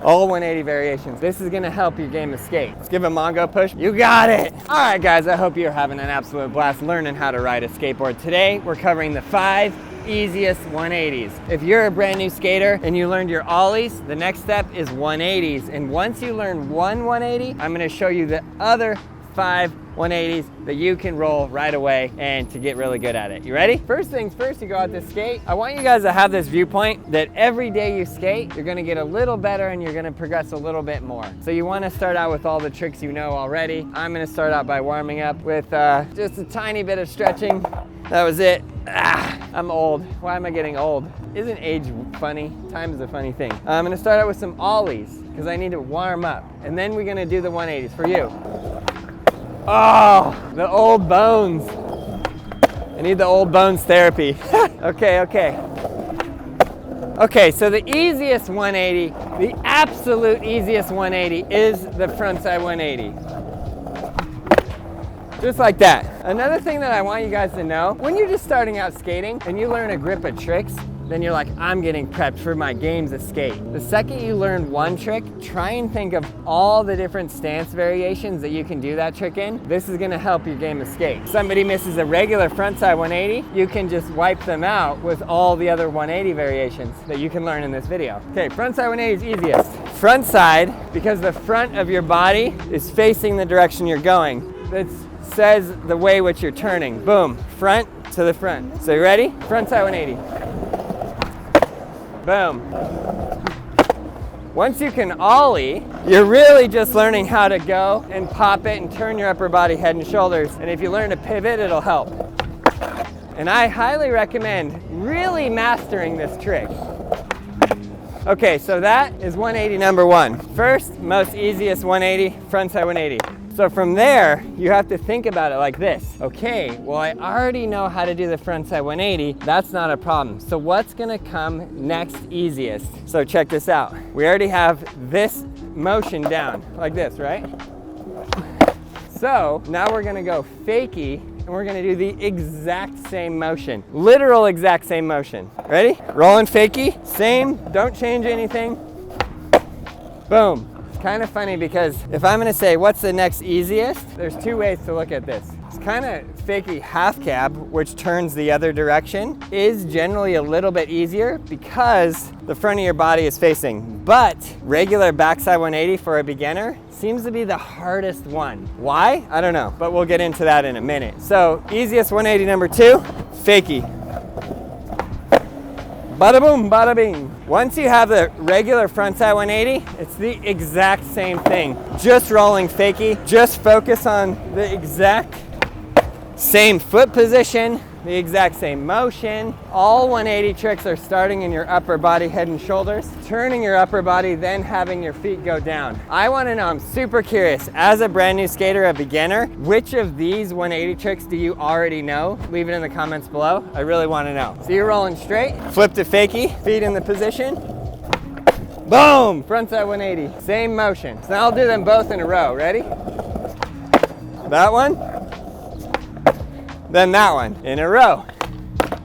All 180 variations. This is gonna help your game of skate. Let's give a Mongo push. You got it. All right, guys, I hope you're having an absolute blast learning how to ride a skateboard. Today, we're covering the 5 easiest 180s. If you're a brand new skater and you learned your ollies, the next step is 180s. And once you learn one 180, I'm gonna show you the other 5 180s that you can roll right away and to get really good at it. You ready? First things first, you go out to skate. I want you guys to have this viewpoint that every day you skate, you're gonna get a little better and you're gonna progress a little bit more. So you wanna start out with all the tricks you know already. I'm gonna start out by warming up with just a tiny bit of stretching. That was it. I'm old. Why am I getting old? Isn't age funny? Time is a funny thing. I'm gonna start out with some ollies because I need to warm up. And then we're gonna do the 180s for you. Oh, the old bones. I need the old bones therapy. Okay, so the easiest 180, the absolute easiest 180 is the frontside 180. Just like that. Another thing that I want you guys to know, when you're just starting out skating and you learn a grip of tricks, then you're like, I'm getting prepped for my games of skate. The second you learn one trick, try and think of all the different stance variations that you can do that trick in. This is gonna help your game of skate. If somebody misses a regular frontside 180, you can just wipe them out with all the other 180 variations that you can learn in this video. Okay, frontside 180 is easiest. Frontside, because the front of your body is facing the direction you're going. That says the way which you're turning. Boom, front to the front. So you ready? Frontside 180. Boom. Once you can ollie, you're really just learning how to go and pop it and turn your upper body, head and shoulders. And if you learn to pivot, it'll help. And I highly recommend really mastering this trick. Okay, so that is 180 number 1. First, most easiest 180, frontside 180. So from there, you have to think about it like this. Okay, well, I already know how to do the frontside 180. That's not a problem. So what's gonna come next easiest? So check this out. We already have this motion down, like this, right? So now we're gonna go Fakey, and we're gonna do the exact same motion. Literal exact same motion. Ready? Rolling Fakey, same, don't change anything. Boom. Kind of funny because if I'm gonna say what's the next easiest, there's 2 ways to look at this. It's kind of Fakey half cab, which turns the other direction, is generally a little bit easier because the front of your body is facing. But regular backside 180 for a beginner seems to be the hardest one. Why? I don't know, but we'll get into that in a minute. So easiest 180 number 2, Fakey. Bada boom, bada bing. Once you have the regular frontside 180, it's the exact same thing. Just rolling Fakey, just focus on the exact same foot position, the exact same motion. All 180 tricks are starting in your upper body, head and shoulders, turning your upper body, then having your feet go down. I wanna know, I'm super curious, as a brand new skater, a beginner, which of these 180 tricks do you already know? Leave it in the comments below. I really wanna know. So you're rolling straight, flip to Fakey, feet in the position. Boom, frontside 180, same motion. So now I'll do them both in a row, ready? That one. Then that one in a row.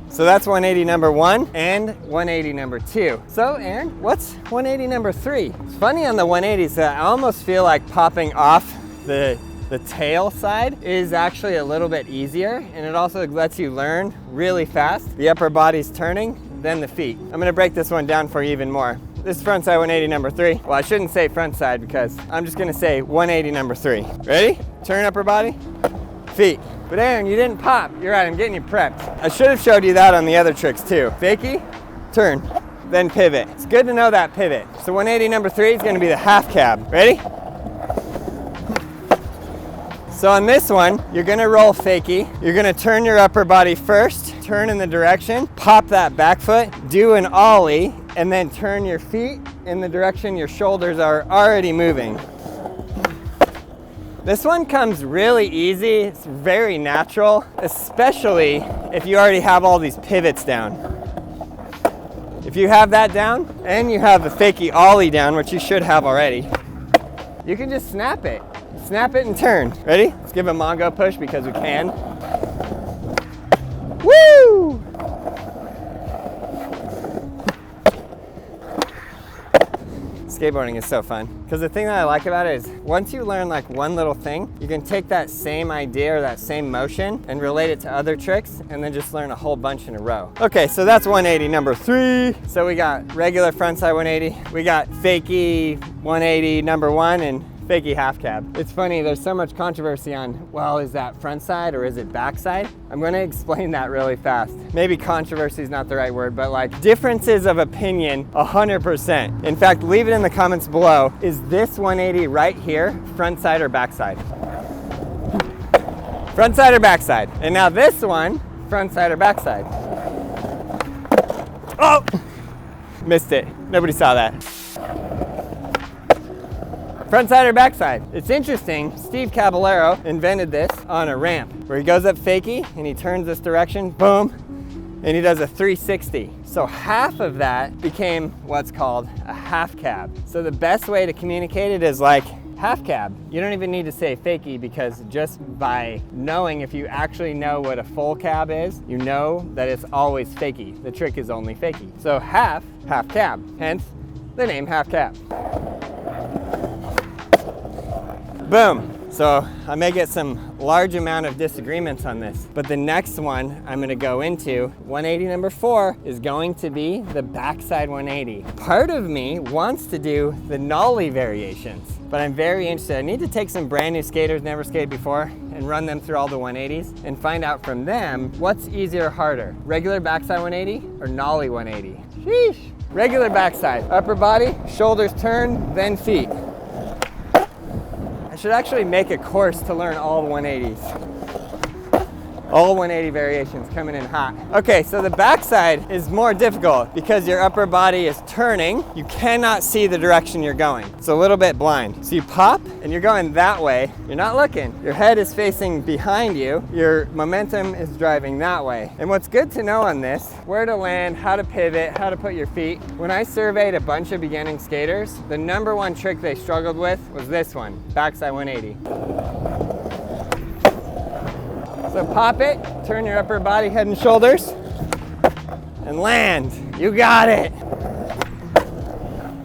So that's 180 number 1 and 180 number 2. So Aaron, what's 180 number 3? It's funny on the 180s that I almost feel like popping off the tail side is actually a little bit easier, and it also lets you learn really fast. The upper body's turning, then the feet. I'm gonna break this one down for you even more. This is frontside 180 number 3. Well, I shouldn't say frontside because I'm just gonna say 180 number 3. Ready? Turn upper body, feet. But Aaron, you didn't pop. You're right, I'm getting you prepped. I should have showed you that on the other tricks too. Fakey, turn, then pivot. It's good to know that pivot. So 180 number 3 is gonna be the half cab. Ready? So on this one, you're gonna roll Fakey. You're gonna turn your upper body first, turn in the direction, pop that back foot, do an ollie, and then turn your feet in the direction your shoulders are already moving. This one comes really easy. It's very natural, especially if you already have all these pivots down. If you have that down and you have the Fakey ollie down, which you should have already, you can just snap it. Snap it and turn. Ready? Let's give a Mongo push because we can. Woo! Skateboarding is so fun. Because the thing that I like about it is once you learn like one little thing, you can take that same idea or that same motion and relate it to other tricks and then just learn a whole bunch in a row. Okay, so that's 180 number 3. So we got regular frontside 180. We got Fakey 180 number 1 and Fakey half cab. It's funny, there's so much controversy on, well, is that front side or is it backside? I'm gonna explain that really fast. Maybe controversy is not the right word, but like differences of opinion, 100%. In fact, leave it in the comments below. Is this 180 right here, front side or backside? Front side or backside? And now this one, front side or backside? Oh! Missed it, nobody saw that. Front side or backside? It's interesting, Steve Caballero invented this on a ramp where he goes up Fakey and he turns this direction, boom, and he does a 360. So half of that became what's called a half cab. So the best way to communicate it is like half cab. You don't even need to say Fakey because just by knowing, if you actually know what a full cab is, you know that it's always Fakey. The trick is only Fakey. So half cab, hence the name half cab. Boom. So I may get some large amount of disagreements on this, but the next one I'm gonna go into, 180 number 4, is going to be the backside 180. Part of me wants to do the Nollie variations, but I'm very interested. I need to take some brand new skaters, never skated before, and run them through all the 180s and find out from them what's easier or harder, regular backside 180 or Nollie 180. Sheesh. Regular backside, upper body, shoulders turn, then feet. Should actually make a course to learn all 180s. All 180 variations coming in hot. Okay, so the backside is more difficult because your upper body is turning. You cannot see the direction you're going. It's a little bit blind. So you pop and you're going that way. You're not looking. Your head is facing behind you. Your momentum is driving that way. And what's good to know on this, where to land, how to pivot, how to put your feet. When I surveyed a bunch of beginning skaters, the number 1 trick they struggled with was this one, backside 180. So pop it, turn your upper body, head and shoulders, and land. You got it.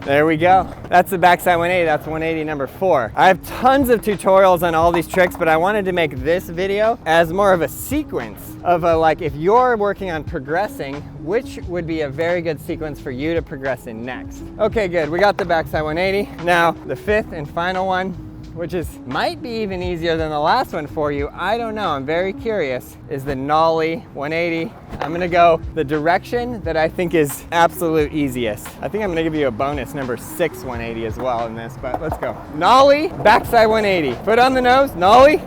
There we go. That's the backside 180, that's 180 number 4. I have tons of tutorials on all these tricks, but I wanted to make this video as more of a sequence of like if you're working on progressing, which would be a very good sequence for you to progress in next. Okay, good, we got the backside 180. Now, the 5th and final one, which might be even easier than the last one for you. I don't know, I'm very curious, is the Nollie 180. I'm gonna go the direction that I think is absolute easiest. I think I'm gonna give you a bonus number 6 180 as well in this, but let's go. Nollie, backside 180. Foot on the nose, Nollie.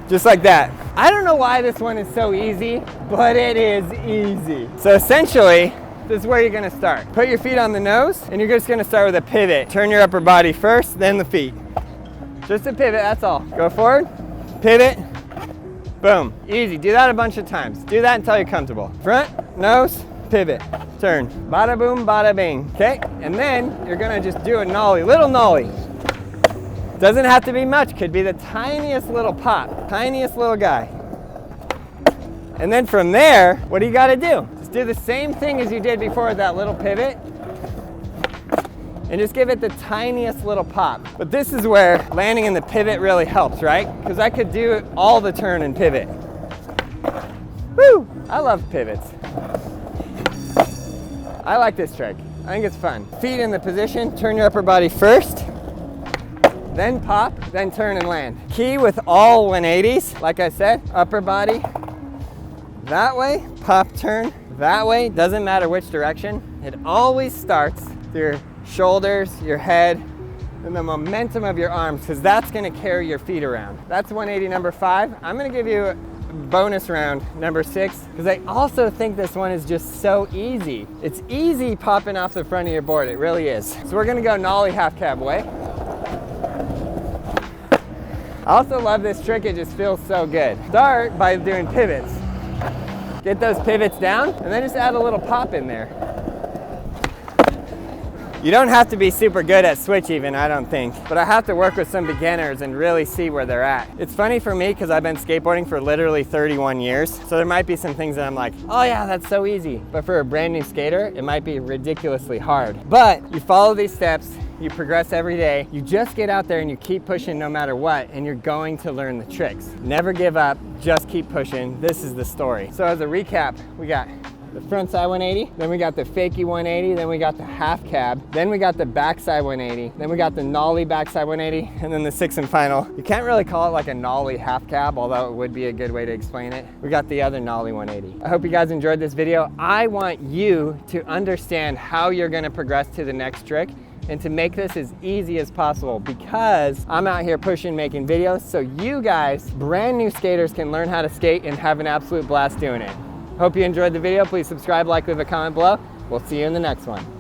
Just like that. I don't know why this one is so easy, but it is easy. So essentially, this is where you're gonna start. Put your feet on the nose, and you're just gonna start with a pivot. Turn your upper body first, then the feet. Just a pivot, that's all. Go forward, pivot, boom. Easy, do that a bunch of times. Do that until you're comfortable. Front, nose, pivot, turn. Bada boom, bada bing, okay? And then you're gonna just do a Nollie, little Nollie. Doesn't have to be much, could be the tiniest little pop, tiniest little guy. And then from there, what do you gotta do? Just do the same thing as you did before with that little pivot, and just give it the tiniest little pop. But this is where landing in the pivot really helps, right? Because I could do all the turn and pivot. Woo! I love pivots. I like this trick. I think it's fun. Feet in the position, turn your upper body first, then pop, then turn and land. Key with all 180s, like I said, upper body that way, pop, turn that way, doesn't matter which direction. It always starts through your shoulders, your head, and the momentum of your arms, because that's gonna carry your feet around. That's 180 number 5. I'm gonna give you a bonus round number 6, because I also think this one is just so easy. It's easy popping off the front of your board, it really is. So we're gonna go Nollie half cab way. I also love this trick, it just feels so good. Start by doing pivots. Get those pivots down, and then just add a little pop in there. You don't have to be super good at switch even, I don't think, but I have to work with some beginners and really see where they're at. It's funny for me because I've been skateboarding for literally 31 years, so there might be some things that I'm like, oh yeah, that's so easy. But for a brand new skater, it might be ridiculously hard. But you follow these steps, you progress every day, you just get out there and you keep pushing no matter what, and you're going to learn the tricks. Never give up, just keep pushing. This is the story. So as a recap, we got the front side 180, then we got the Fakey 180, then we got the half cab, then we got the backside 180, then we got the Nollie backside 180, and then the sixth and final. You can't really call it like a Nollie half cab, although it would be a good way to explain it. We got the other Nollie 180. I hope you guys enjoyed this video. I want you to understand how you're gonna progress to the next trick and to make this as easy as possible, because I'm out here pushing, making videos, so you guys, brand new skaters, can learn how to skate and have an absolute blast doing it. Hope you enjoyed the video. Please subscribe, like, leave a comment below. We'll see you in the next one.